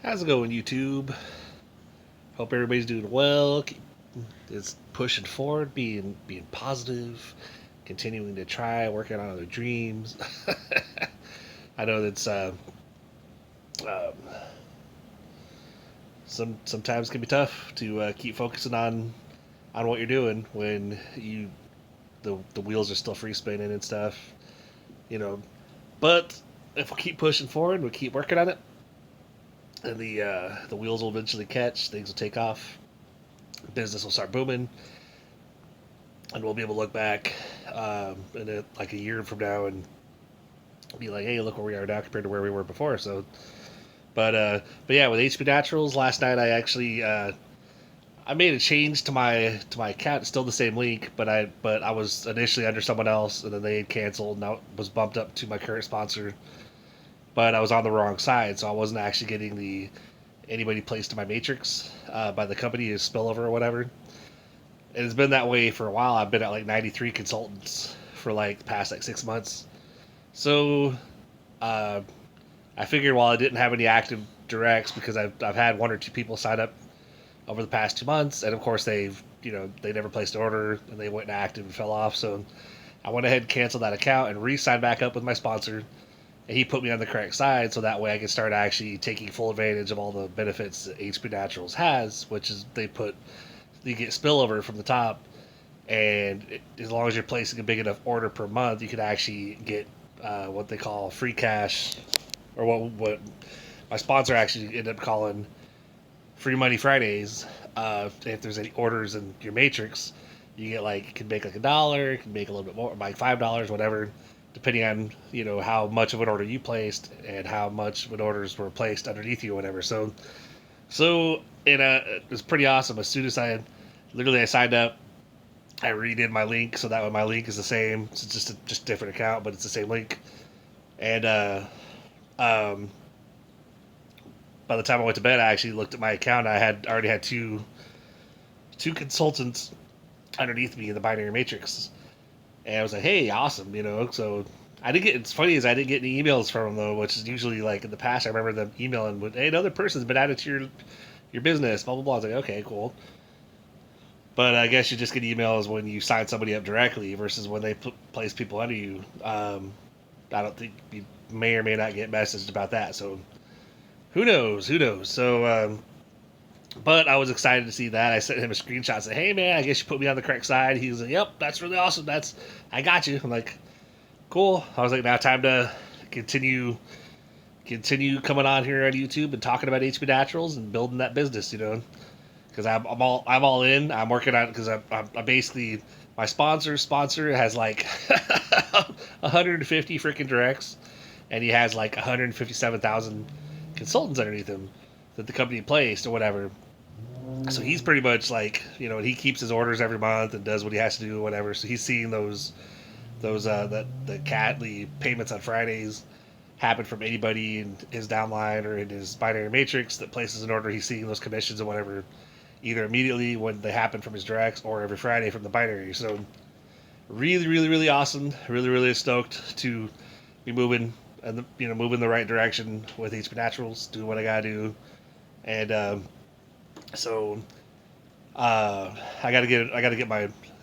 How's it going, YouTube? Hope everybody's doing well. It's pushing forward, being positive, continuing to try, working on their dreams. I know that's um, sometimes can be tough to keep focusing on what you're doing when the wheels are still free spinning and stuff. You know, but if we keep pushing forward, we keep working on it, and the wheels will eventually catch. Things will take off. Business will start booming, and we'll be able to look back like a year from now and be like, "Hey, look where we are now compared to where we were before." So, but yeah, with HP Naturals, last night I actually I made a change to my account. It's still the same link, but I was initially under someone else, and then they had canceled, and I was bumped up to my current sponsor. But I was on the wrong side, so I wasn't actually getting the anybody placed in my matrix by the company is spillover or whatever. It's been that way for a while. I've been at like 93 consultants for like the past like 6 months. So uh, I figured while I didn't have any active directs because I've had one or two people sign up over the past 2 months, and of course they never placed an order and they went inactive and fell off. So I went ahead and canceled that account and re-signed back up with my sponsor, and he put me on the correct side so that way I could start actually taking full advantage of all the benefits that HP Naturals has, which is you get spillover from the top, and as long as you're placing a big enough order per month, you can actually get what they call free cash, or what my sponsor actually ended up calling free money Fridays. If there's any orders in your matrix, you get like you can make like $1, you can make a little bit more, like $5, whatever, depending on how much of an order you placed and how much of an orders were placed underneath you, or whatever. So it was pretty awesome. As soon as I signed up, I redid my link so that way my link is the same. It's just different account, but it's the same link. And um, by the time I went to bed, I actually looked at my account. I had already had two consultants underneath me in the binary matrix, and I was like, "Hey, awesome!" So I didn't get. It's funny is I didn't get any emails from them though, which is usually like in the past. I remember them emailing with, "Hey, another person's been added to your business." Blah blah blah. I was like, "Okay, cool." But I guess you just get emails when you sign somebody up directly versus when they place people under you. I don't think you may or may not get messaged about that. So who knows? Who knows? So, but I was excited to see that. I sent him a screenshot. Said, "Hey man, I guess you put me on the correct side." He was like, "Yep, that's really awesome. I got you." I'm like, "Cool." I was like, "Now time to continue coming on here on YouTube and talking about HB Naturals and building that business." Because I'm all in. I'm working on it because I'm basically my sponsor has like 150 freaking directs, and he has like 157,000 consultants underneath him that the company placed or whatever. So he's pretty much like and he keeps his orders every month and does what he has to do or whatever. So he's seeing those that the payments on Fridays happen from anybody in his downline or in his binary matrix that places an order. He's seeing those commissions or whatever, either immediately when they happen from his directs or every Friday from the binary. So really, really, really awesome. Really, really stoked to be moving and moving the right direction with HP Naturals, doing what I gotta do, and so I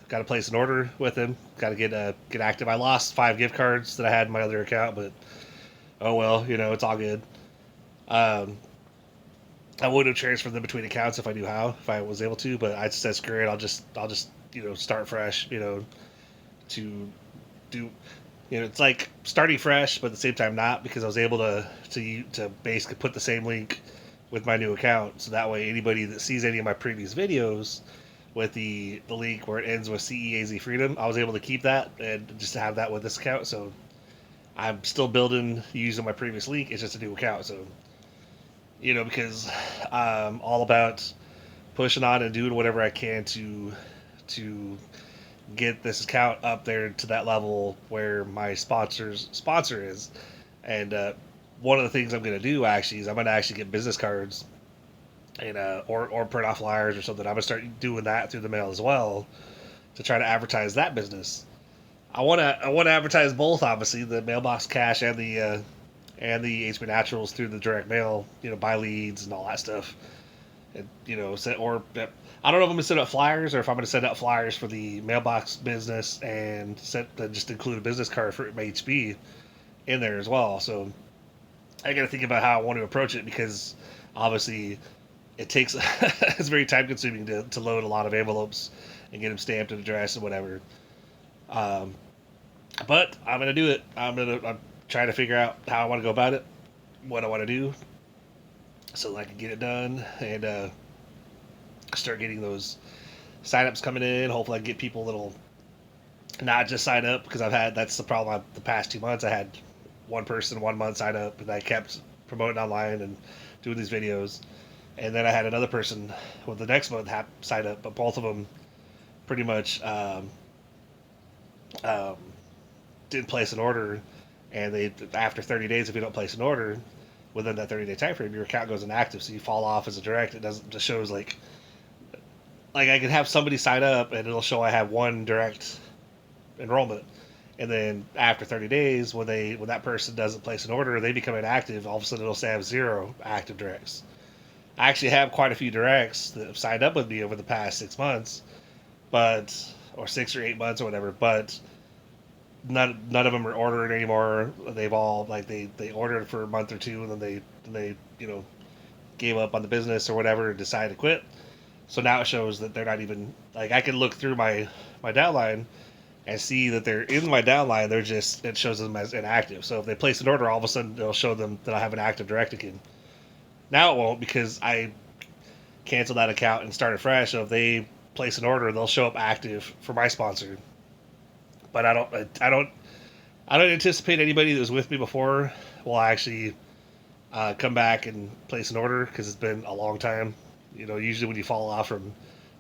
gotta place an order with him. Gotta get active. I lost 5 gift cards that I had in my other account, but oh well, it's all good. Um, I would have transferred them between accounts if I was able to, but I just said screw it. I'll just start fresh. To do. It's like starting fresh, but at the same time not, because I was able to basically put the same link with my new account, so that way anybody that sees any of my previous videos with the link where it ends with CEAZ Freedom, I was able to keep that and just to have that with this account. So I'm still building using my previous link. It's just a new account, so because I'm all about pushing on and doing whatever I can to get this account up there to that level where my sponsor is. And one of the things I'm going to do actually is I'm going to actually get business cards and or print off flyers or something. I'm going to start doing that through the mail as well to try to advertise that business. I want to advertise both, obviously, the mailbox cash and and the HB Naturals through the direct mail, buy leads and all that stuff. And, I don't know if I'm going to send out flyers or if I'm going to send out flyers for the mailbox business and just include a business card for my HB in there as well. So I got to think about how I want to approach it, because obviously it takes it's very time consuming to load a lot of envelopes and get them stamped and addressed and whatever. Um, but I'm gonna do it. I'm trying to figure out how I want to go about it, what I want to do, so that I can get it done and start getting those signups coming in. Hopefully, I can get people that'll not just sign up, because that's the problem. The past 2 months, I had one person 1 month sign up, and I kept promoting online and doing these videos. And then I had another person with the next month sign up, but both of them pretty much um, didn't place an order. And they, after 30 days, if you don't place an order within that 30-day time frame, your account goes inactive, so you fall off as a direct. It doesn't just shows like I can have somebody sign up and it'll show I have one direct enrollment, and then after 30 days, when that person doesn't place an order, they become inactive. All of a sudden, it'll say I have 0 active directs. I actually have quite a few directs that have signed up with me over the past 6 months, or 6 or 8 months or whatever, but none of them are ordering anymore. They've all they ordered for a month or two, and then they gave up on the business or whatever and decided to quit. So now it shows that they're not even I can look through my downline and see that they're in my downline. It shows them as inactive. So if they place an order, all of a sudden it'll show them that I have an active direct again. Now it won't, because I canceled that account and started fresh. So if they place an order, they'll show up active for my sponsor. But I don't anticipate anybody that was with me before will actually come back and place an order, because it's been a long time. Usually when you fall off from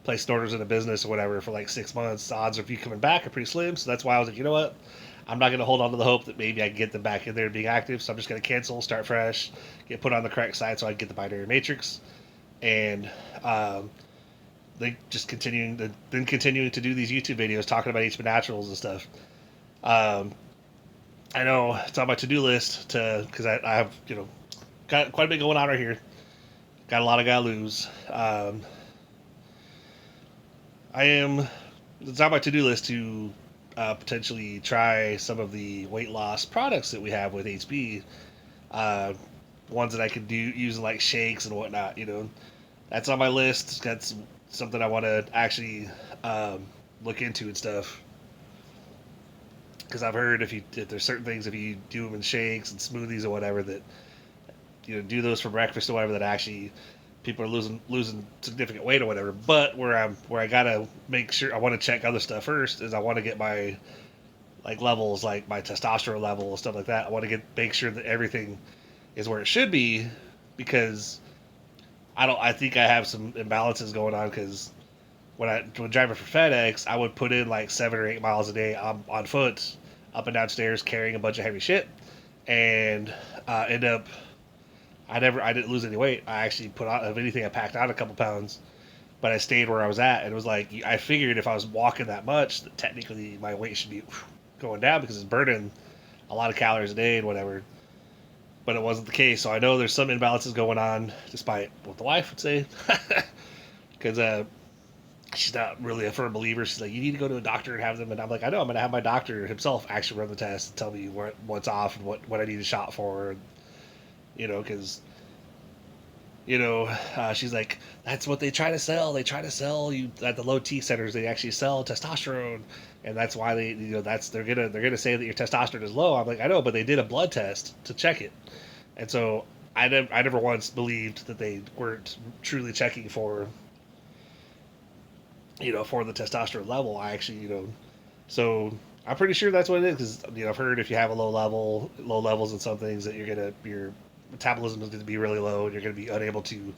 placing orders in a business or whatever for like 6 months, the odds of you coming back are pretty slim. So that's why I was like, you know what? I'm not going to hold on to the hope that maybe I can get them back in there being active. So I'm just going to cancel, start fresh, get put on the correct side so I can get the binary matrix. And they just continuing to do these YouTube videos talking about HB Naturals and stuff. I know it's on my to-do list because I have, got quite a bit going on right here. Got a lot I gotta lose. It's on my to-do list to potentially try some of the weight loss products that we have with HB. Ones that I could do using like shakes and whatnot. That's on my list. That's something I want to actually look into and stuff. Because I've heard if there's certain things, if you do them in shakes and smoothies or whatever, that do those for breakfast or whatever, that actually people are losing significant weight or whatever. But where I gotta make sure, I want to check other stuff first, is I want to get my levels, like my testosterone level and stuff like that. I want to make sure that everything is where it should be, because I think I have some imbalances going on, because when driving for FedEx, I would put in like 7 or 8 miles a day on foot, up and down stairs, carrying a bunch of heavy shit, and end up I didn't lose any weight. I actually put on, if anything, I packed on a couple pounds, but I stayed where I was at. And it was like, I figured if I was walking that much, that technically my weight should be going down, because it's burning a lot of calories a day and whatever. But it wasn't the case. So I know there's some imbalances going on, despite what the wife would say, because she's not really a firm believer. She's like, you need to go to a doctor and have them. And I'm like, I know, I'm going to have my doctor himself actually run the test and tell me what's off and what I need a shot for. Because, she's like, that's what they try to sell. They try to sell you at the low T centers. They actually sell testosterone. And that's why they're going to say that your testosterone is low. I'm like, I know, but they did a blood test to check it. And so I never once believed that they weren't truly checking for the testosterone level. I actually, so I'm pretty sure that's what it is, because, I've heard if you have a low levels in some things, that your metabolism is going to be really low, and you're going to be unable to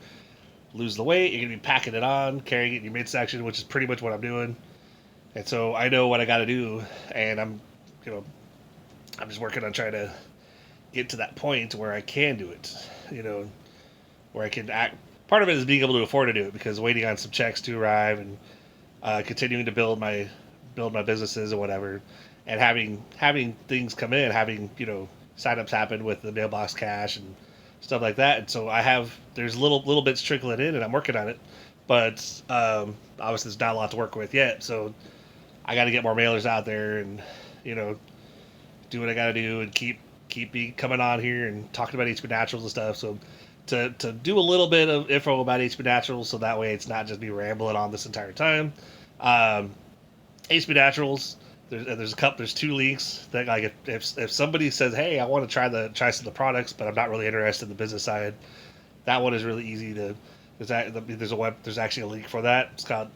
lose the weight. You're going to be packing it on, carrying it in your midsection, which is pretty much what I'm doing. And so I know what I got to do, and I'm just working on trying to get to that point where I can do it, where I can act. Part of it is being able to afford to do it, because waiting on some checks to arrive and continuing to build my businesses or whatever, and having things come in, having signups happen with the mailbox cash and stuff like that. And so there's little bits trickling in, and I'm working on it. But obviously, there's not a lot to work with yet. So I got to get more mailers out there, and you know, do what I got to do, and keep me coming on here and talking about HB Naturals and stuff. So to do a little bit of info about HB Naturals, so that way it's not just me rambling on this entire time. HB Naturals. There's two links that, like, if somebody says, hey, I want to try some of the products, but I'm not really interested in the business side, that one is really easy to. There's actually a link for that. It's called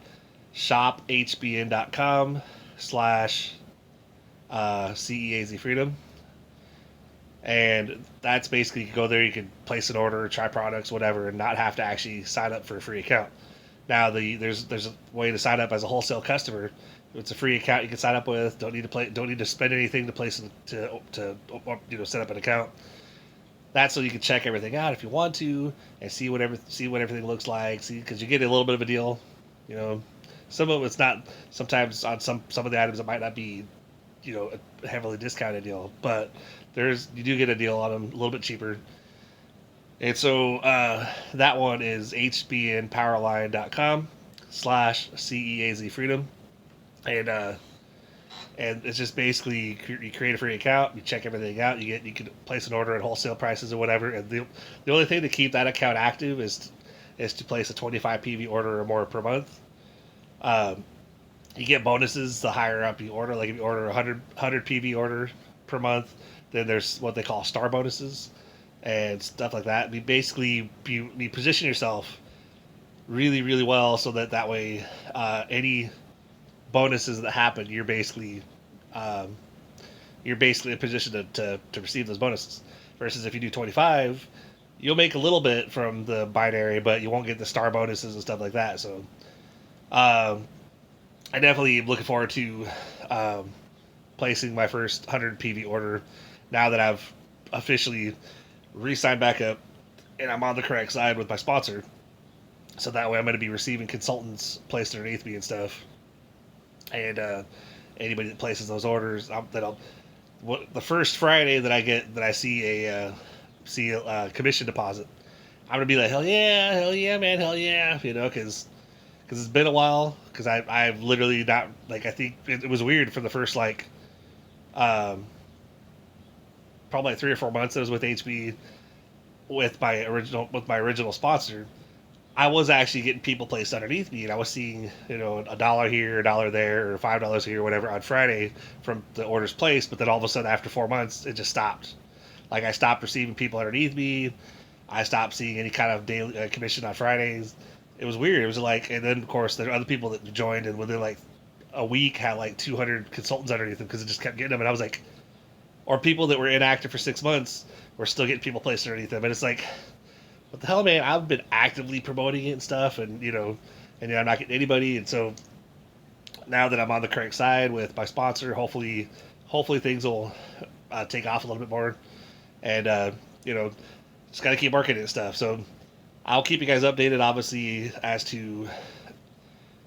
shophbn.com/CEAZ Freedom. And that's basically, you can go there, you can place an order, try products, whatever, and not have to actually sign up for a free account. Now there's a way to sign up as a wholesale customer. It's a free account you can sign up with. Don't need to spend anything to place to set up an account. That's so you can check everything out if you want to, and see what everything looks like. See, because you get a little bit of a deal. You know, some of it's not. Sometimes on some of the items it might not be, a heavily discounted deal, but you do get a deal on them a little bit cheaper. And so that one is hbnpowerline.com/CEAZ Freedom. And it's just basically, you create a free account, you check everything out, you can place an order at wholesale prices or whatever. And the only thing to keep that account active is to place a 25 PV order or more per month. You get bonuses the higher up you order. Like if you order 100 PV order per month, then there's what they call star bonuses and stuff like that. You position yourself really, really well, so that way any bonuses that happen, you're basically in position to receive those bonuses. Versus if you do 25, you'll make a little bit from the binary, but you won't get the star bonuses and stuff like that. So I definitely am looking forward to placing my first 100 PV order now that I've officially re-signed back up and I'm on the correct side with my sponsor. So that way I'm going to be receiving consultants placed underneath me and stuff. And anybody that places those orders, the first Friday that I see a commission deposit, I'm gonna be like, hell yeah, man, hell yeah, because it's been a while. Because I've literally not, like, I think it was weird for the first probably 3 or 4 months I was with HB with my original sponsor. I was actually getting people placed underneath me, and I was seeing, $1 here, $1 there, or $5 here, whatever, on Friday from the orders placed. But then all of a sudden, after 4 months, it just stopped. Like, I stopped receiving people underneath me. I stopped seeing any kind of daily commission on Fridays. It was weird. It was like, and then of course there are other people that joined, and within like a week had like 200 consultants underneath them because it just kept getting them. And I was like, or people that were inactive for 6 months were still getting people placed underneath them, and it's like, what the hell, man? I've been actively promoting it and stuff, and I'm not getting anybody. And so now that I'm on the correct side with my sponsor, hopefully things will take off a little bit more, and just got to keep marketing and stuff. So I'll keep you guys updated, obviously, as to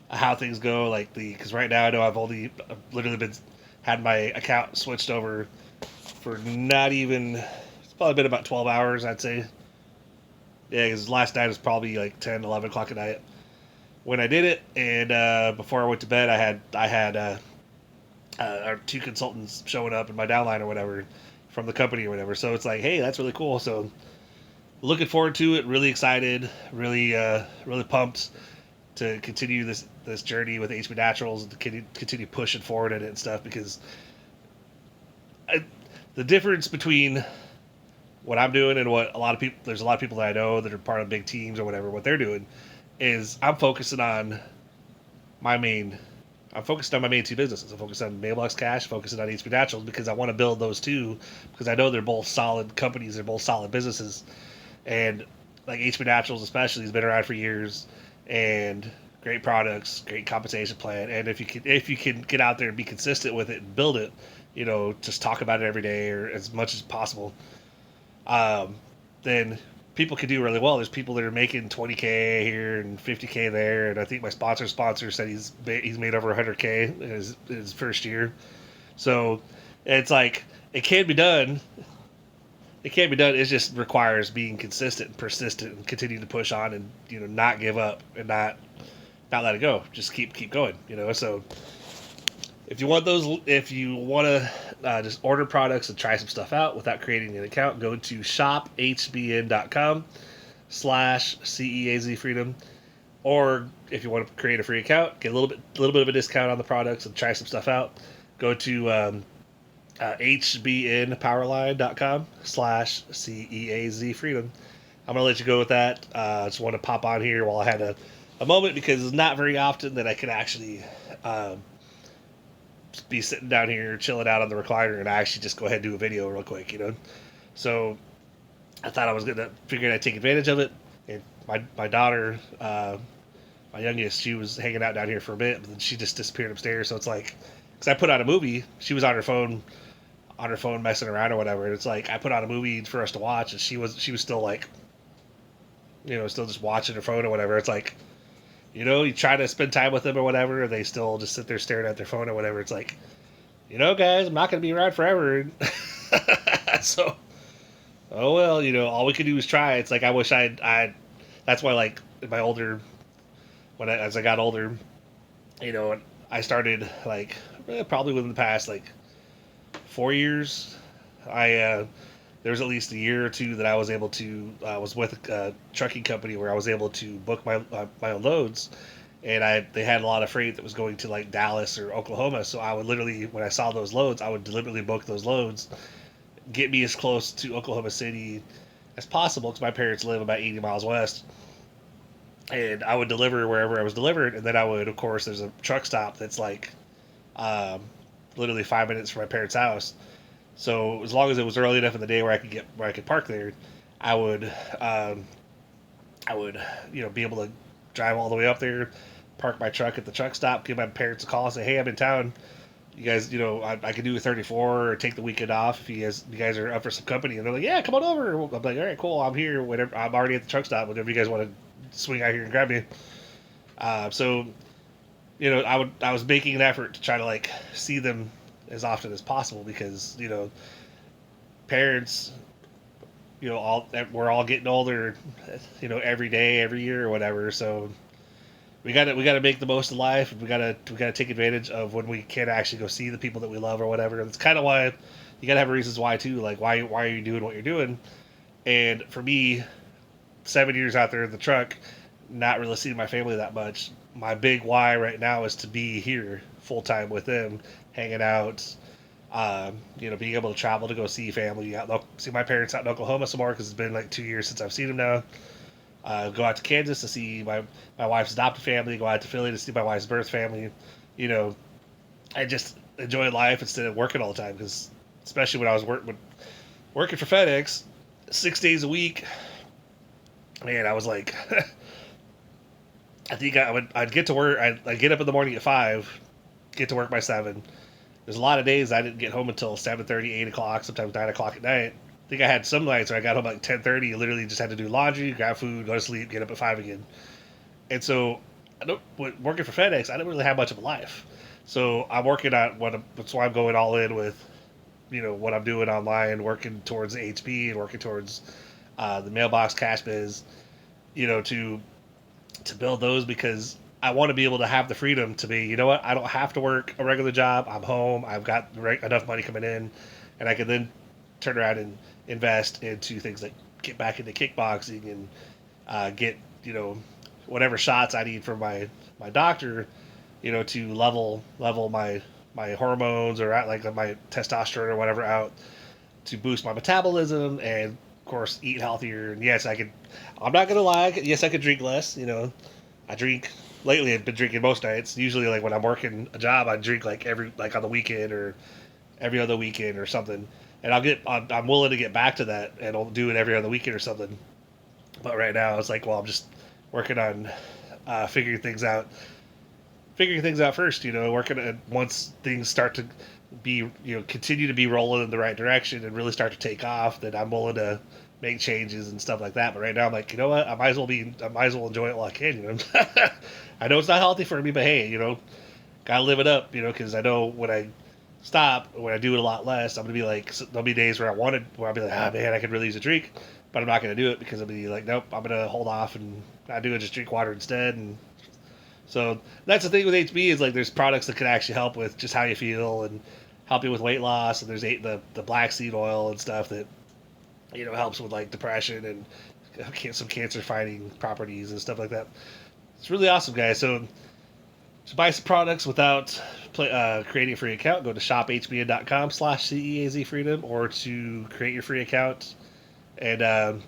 how things go. Because right now I know I've literally had my account switched over for not even. It's probably been about 12 hours, I'd say. Yeah, because last night was probably like 10, 11 o'clock at night when I did it, and before I went to bed, I had our 2 consultants showing up in my downline or whatever from the company or whatever. So it's like, hey, that's really cool. So looking forward to it. Really excited. Really pumped to continue this journey with HB Naturals and to continue pushing forward in it and stuff, because the difference between what I'm doing and what there's a lot of people that I know that are part of big teams or whatever, what they're doing is I'm focusing on my main 2 businesses. I'm focused on Mailbox Cash, focusing on HB Naturals, because I want to build those 2, because I know they're both solid companies, they're both solid businesses. And like HB Naturals especially has been around for years, and great products, great compensation plan. And if you can get out there and be consistent with it and build it, just talk about it every day or as much as possible, then people can do really well. There's people that are making 20K here and 50K there, and I think my sponsor said he's made over 100K in his first year. So it's like, it can be done. it can be done. It just requires being consistent and persistent and continue to push on and not give up and not let it go. Just keep going. So if you want to just order products and try some stuff out without creating an account, go to shophbn.com/CEAZ Freedom. Or if you want to create a free account, get a little bit of a discount on the products and try some stuff out, go to hbnpowerline.com/CEAZ Freedom. I'm going to let you go with that. I just want to pop on here while I had a moment, because it's not very often that I can actually be sitting down here chilling out on the recliner and I actually just go ahead and do a video real quick, So I thought I was going to figure I'd take advantage of it. And my daughter, my youngest, she was hanging out down here for a bit, but then she just disappeared upstairs. So it's like, because I put on a movie, she was on her phone messing around or whatever, and it's like I put on a movie for us to watch, and she was still like, still just watching her phone or whatever. It's like, you try to spend time with them or whatever, and they still just sit there staring at their phone or whatever. It's like, guys, I'm not going to be around forever. So, oh well, all we can do is try. It's like I wish I. That's why, like, in my older, as I got older, I started like probably within the past like 4 years. There was at least a year or two that I was able to was with a trucking company where I was able to book my own loads, and they had a lot of freight that was going to like Dallas or Oklahoma. So I would literally, when I saw those loads, I would deliberately book those loads, get me as close to Oklahoma City as possible, because my parents live about 80 miles west. And I would deliver wherever I was delivered, and then I would, of course, there's a truck stop that's like literally 5 minutes from my parents' house. So as long as it was early enough in the day where I could park there, I would be able to drive all the way up there, park my truck at the truck stop, give my parents a call, say, hey, I'm in town. You guys, I could do a 34 or take the weekend off if you guys are up for some company. And they're like, yeah, come on over. I'm like, all right, cool. I'm here. Whatever. I'm already at the truck stop. Whenever you guys want to swing out here and grab me. So, I was making an effort to try to like see them as often as possible, because parents, we're all getting older, every day, every year or whatever. So we got to make the most of life. We got to take advantage of when we can actually go see the people that we love or whatever. That's kind of why you got to have reasons why too. Like why are you doing what you're doing? And for me, 7 years out there in the truck, not really seeing my family that much. My big why right now is to be here full time with them, hanging out, being able to travel to go see family, see my parents out in Oklahoma some more, because it's been like 2 years since I've seen them now. Go out to Kansas to see my wife's adopted family, go out to Philly to see my wife's birth family. I just enjoy life instead of working all the time, because especially when I was working for FedEx 6 days a week, man, I was like, I think I'd get to work, I'd get up in the morning at 5, get to work by 7. There's a lot of days I didn't get home until 7:30, 8 o'clock, sometimes 9 o'clock at night. I think I had some nights where I got home like 10:30, literally just had to do laundry, grab food, go to sleep, get up at 5 again. And so, working for FedEx, I didn't really have much of a life. So I'm working on that's why I'm going all in with, what I'm doing online, working towards HP and working towards the mailbox cash biz, to build those, because I want to be able to have the freedom to be, I don't have to work a regular job. I'm home. I've got enough money coming in, and I can then turn around and invest into things like get back into kickboxing and get, whatever shots I need from my doctor, to level my hormones or like my testosterone or whatever out, to boost my metabolism and, of course, eat healthier. And yes, I'm not going to lie. Yes, I could drink less. I drink. Lately, I've been drinking most nights. Usually, like when I'm working a job, I drink like on the weekend or every other weekend or something. And I'm willing to get back to that, and I'll do it every other weekend or something. But right now, it's like, well, I'm just working on figuring things out first. Working on, once things start to be, continue to be rolling in the right direction and really start to take off, then I'm willing to make changes and stuff like that. But right now, I'm like, you know what? I might as well enjoy it while I can. I know it's not healthy for me, but hey, gotta live it up. Because I know when I stop, when I do it a lot less, I'm gonna be like, there'll be days where I'll be like, ah, man, I could really use a drink, but I'm not gonna do it because I'll be like, nope, I'm gonna hold off and not do it, just drink water instead. And so that's the thing with HB is like, there's products that can actually help with just how you feel and help you with weight loss. And there's the black seed oil and stuff that helps with like depression and some cancer fighting properties and stuff like that. It's really awesome, guys. So to buy some products without creating a free account, go to shophbn.com/CEAZFreedom, or to create your free account and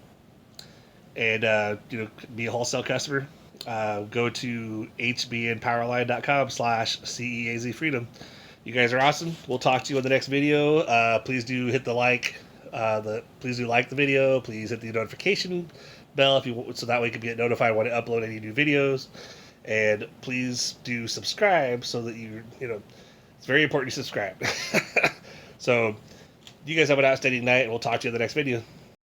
be a wholesale customer. Go to hbnpowerline.com/CEAZFreedom. You guys are awesome. We'll talk to you in the next video. Please do hit the like. Please do like the video. Please hit the notification bell so that way you can get notified when I upload any new videos. And please do subscribe so that it's very important to subscribe. So, you guys have an outstanding night, and we'll talk to you in the next video.